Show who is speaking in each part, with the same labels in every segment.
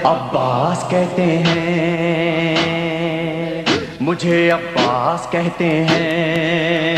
Speaker 1: عباس کہتے ہیں، مجھے عباس کہتے ہیں،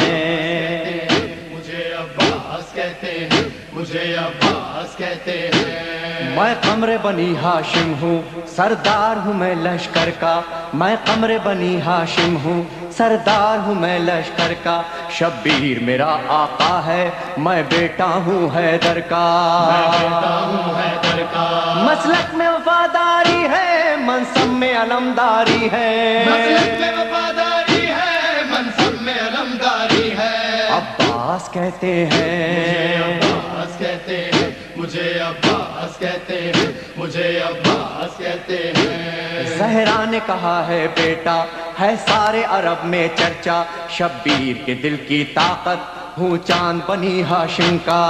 Speaker 2: مجھے عباس کہتے ہیں، مجھے عباس کہتے ہیں۔
Speaker 1: میں قمر بنی ہاشم ہوں، سردار ہوں میں لشکر کا، میں قمر بنی ہاشم ہوں، سردار ہوں میں لشکر کا، شبیر میرا آقا ہے، میں بیٹا ہوں حیدر کا،
Speaker 2: میں بیٹا ہوں حیدر کا،
Speaker 1: مسلک میں وفاداری ہے، منصب میں علمداری ہے،
Speaker 2: مسلک میں وفاداری ہے، منصب میں علمداری ہے۔
Speaker 1: عباس کہتے
Speaker 2: مجھے
Speaker 1: ہیں،
Speaker 2: عباس کہتے ہیں، مجھے عباس کہتے ہیں، مجھے عباس کہتے ہیں۔
Speaker 1: زہرا نے کہا ہے بیٹا ہے سارے عرب میں چرچا، شبیر کے دل کی طاقت ہوں چاند بنی ہاشم کا،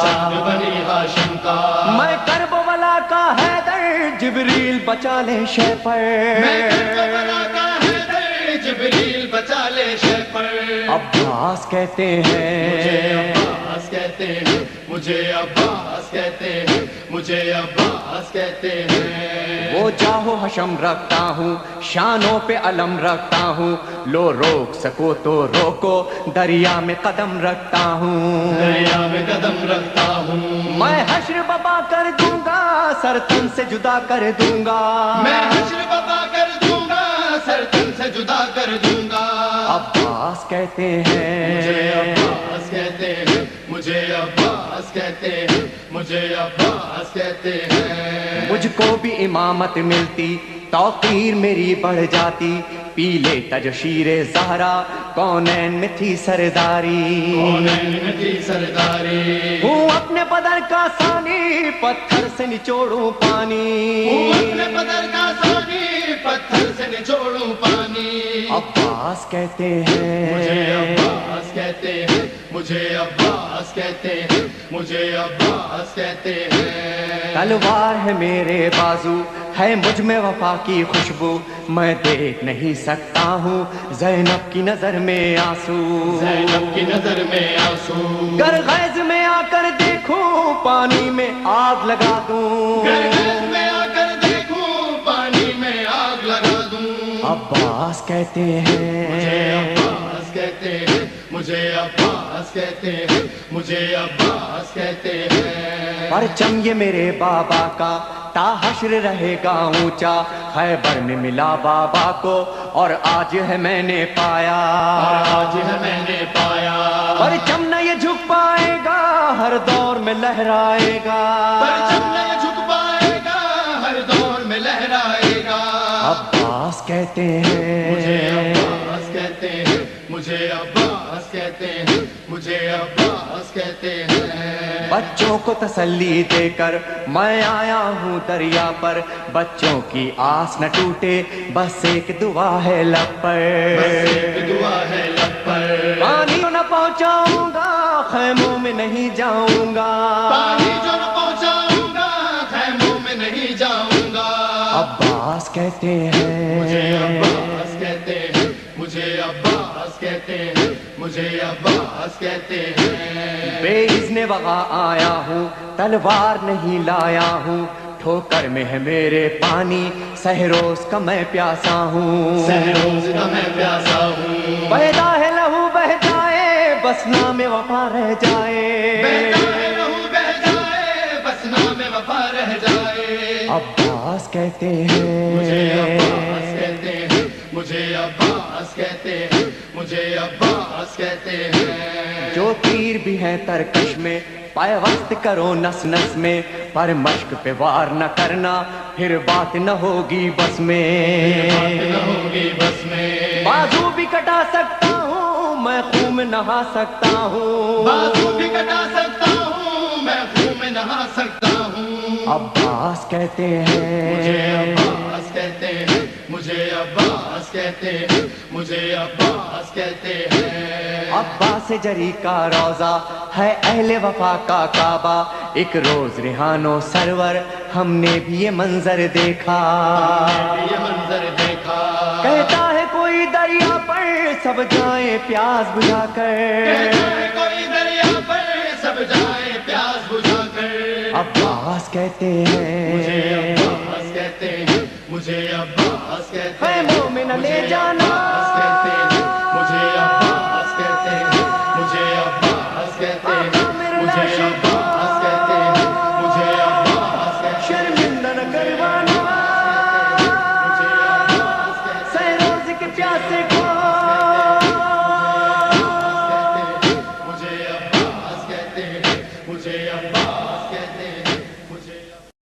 Speaker 2: چاند بنی ہاشم کا،
Speaker 1: میں کربلا کا حیدر، جبریل بچا لے شے پر،
Speaker 2: میں کربلا کا حیدر، جبریل بچا لے شے پر۔
Speaker 1: عباس کہتے
Speaker 2: مجھے
Speaker 1: ہیں،
Speaker 2: عباس کہتے ہیں، مجھے عباس کہتے ہیں، مجھے عباس کہتے ہیں۔
Speaker 1: وہ جاہو حشم رکھتا ہوں، شانوں پہ علم رکھتا ہوں، لو روک سکو تو روکو، دریا میں قدم رکھتا ہوں،
Speaker 2: دریا میں قدم رکھتا ہوں،
Speaker 1: میں حشر ببا کر دوں گا، سر تن سے جدا کر دوں گا،
Speaker 2: میں حشر ببا کر دوں گا، سر تن سے جدا کر دوں گا۔
Speaker 1: عباس کہتے
Speaker 2: مجھے
Speaker 1: ہیں،
Speaker 2: عباس کہتے ہیں، مجھے عباس کہتے ہیں، مجھے عباس کہتے ہیں۔
Speaker 1: مجھ کو بھی امامت ملتی، توقیر میری بڑھ جاتی، پیلے تجشیر زہرا کونین میں تھی سرداری،
Speaker 2: کونین میں تھی سرداری،
Speaker 1: ہوں اپنے بدر کا ثانی، پتھر سے نچوڑوں پانی،
Speaker 2: ہوں اپنے بدر کا ثانی، پتھر سے نچوڑوں پانی۔
Speaker 1: عباس کہتے
Speaker 2: مجھے
Speaker 1: ہیں،
Speaker 2: عباس کہتے ہیں، مجھے عباس کہتے ہیں، مجھے عباس کہتے ہیں۔
Speaker 1: تلوار ہے میرے بازو، ہے مجھ میں وفا کی خوشبو، میں دیکھ نہیں سکتا ہوں زینب کی نظر میں آنسو،
Speaker 2: زینب کی نظر میں آنسو،
Speaker 1: گر غیظ میں آ کر دیکھوں پانی میں آگ لگا دوں،
Speaker 2: گرگز میں آ کر دیکھوں پانی میں آگ لگا دوں۔
Speaker 1: عباس کہتے
Speaker 2: مجھے
Speaker 1: ہیں،
Speaker 2: عباس کہتے ہیں، مجھے عباس کہتے ہیں، مجھے عباس کہتے ہیں۔
Speaker 1: پرچم یہ میرے بابا کا تا حشر رہے گا اونچا، خیبر میں ملا بابا کو اور آج ہے میں نے پایا،
Speaker 2: اور آج ہے میں نے پایا،
Speaker 1: پرچم نہ یہ جھک پائے گا، ہر دور میں لہرائے گا،
Speaker 2: پرچم نہیں جھک پائے گا، ہر دور میں لہرائے گا۔
Speaker 1: عباس کہتے
Speaker 2: مجھے
Speaker 1: ہیں،
Speaker 2: عباس کہتے ہیں، مجھے عباس کہتے ہیں، مجھے عباس کہتے ہیں۔
Speaker 1: بچوں کو تسلی دے کر میں آیا ہوں دریا پر، بچوں کی آس نہ ٹوٹے بس ایک دعا ہے لب
Speaker 2: بس
Speaker 1: پر،
Speaker 2: ایک دعا ہے لب پر،
Speaker 1: پانی نہ پہنچاؤں گا، خیموں میں نہیں جاؤں گا،
Speaker 2: پانی جو نہ پہنچاؤں گا، خیموں میں نہیں جاؤں گا۔
Speaker 1: عباس کہتے
Speaker 2: مجھے
Speaker 1: ہیں،
Speaker 2: عباس کہتے ہیں، مجھے عباس کہتے ہیں، مجھے عباس کہتے ہیں۔
Speaker 1: بے اذن وغا آیا ہوں، تلوار نہیں لایا ہوں، ٹھوکر میں ہے میرے پانی، سہروز کا میں پیاسا ہوں،
Speaker 2: سہروز کا میں پیاسا ہوں،
Speaker 1: پیدا ہے لہو بہ جائے بس نام وفا رہ جائے،
Speaker 2: بہتا ہے لہو بہ جائے، بس نام وفا رہ جائے۔
Speaker 1: عباس کہتے
Speaker 2: مجھے عباس
Speaker 1: ہیں،
Speaker 2: کہتے ہیں، مجھے عباس کہتے ہیں، مجھے عباس کہتے ہیں۔
Speaker 1: جو تیر بھی ہیں ترکش میں پیوست کرو نس نس میں، پر مشق پہ وار نہ کرنا پھر بات نہ ہوگی بس میں،
Speaker 2: بات نہ ہوگی بس میں،
Speaker 1: بازو بھی کٹا سکتا ہوں میں خون میں نہا سکتا ہوں،
Speaker 2: بازو بھی کٹا سکتا ہوں میں، خون میں نہا سکتا ہوں۔
Speaker 1: عباس کہتے
Speaker 2: مجھے
Speaker 1: ہیں،
Speaker 2: عباس کہتے ہیں، مجھے عباس کہتے ہیں، مجھے عباس کہتے ہیں۔
Speaker 1: عباس جری کا روضہ ہے اہل وفا کا کعبہ، ایک روز ریحانو سرور ہم نے بھی یہ منظر دیکھا،
Speaker 2: یہ منظر دیکھا،
Speaker 1: کہتا ہے کوئی دریا پر سب جائیں پیاس بجھا کر،
Speaker 2: کہتا ہے کوئی دریا پر سب جائے پیاس بجھا کر۔
Speaker 1: عباس کہتے
Speaker 2: مجھے
Speaker 1: ہیں،
Speaker 2: عباس کہتے مجھے عباس کہتے
Speaker 1: اے
Speaker 2: ہیں
Speaker 1: مومن لے جانا
Speaker 2: عباس کہتے ہیں مجھے عباس کہتے ہیں مجھے عباس کہتے ہیں
Speaker 1: آقا میرے
Speaker 2: مجھے
Speaker 1: لاشیں
Speaker 2: عباس کہتے ہیں مجھے عباس کہتے ہیں
Speaker 1: شرمندہ نہ کروا